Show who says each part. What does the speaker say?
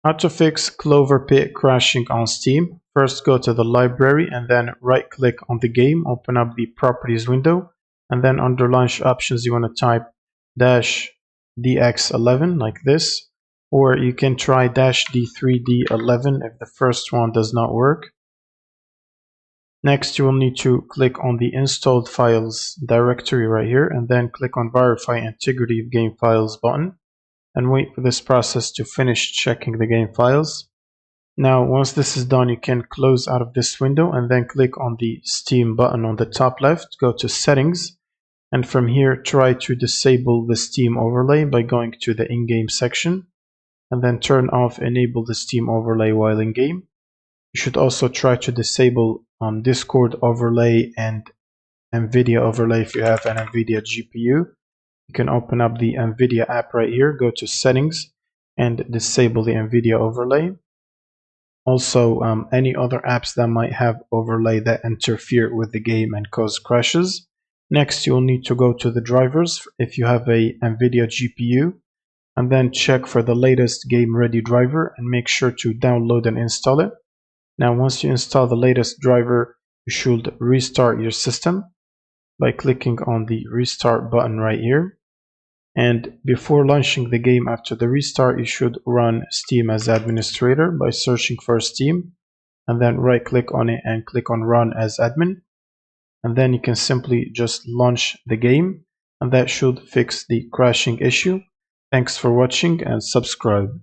Speaker 1: How to fix CloverPit crashing on Steam. First, go to the library and then right click on the game, open up the properties window, and then under launch options you want to type -dx11 like this, or you can try -d3d11 if the first one does not work. Next, you will need to click on the installed files directory right here and then click on verify integrity of game files button and wait for this process to finish checking the game files. Now, once this is done, you can close out of this window and then click on the Steam button on the top left, go to settings, and from here try to disable the Steam overlay by going to the in-game section and then turn off enable the Steam overlay while in game. You should also try to disable Discord overlay and NVIDIA overlay if you have an NVIDIA GPU. You can open up the NVIDIA app right here, go to settings and disable the NVIDIA overlay. Also, any other apps that might have overlay that interfere with the game and cause crashes. Next, you'll need to go to the drivers if you have a NVIDIA GPU and then check for the latest game ready driver and make sure to download and install it. Now, once you install the latest driver, you should restart your system by clicking on the restart button right here. And before launching the game after the restart, you should run Steam as administrator by searching for Steam and then right click on it and click on run as admin. And then you can simply just launch the game and that should fix the crashing issue. Thanks for watching and subscribe.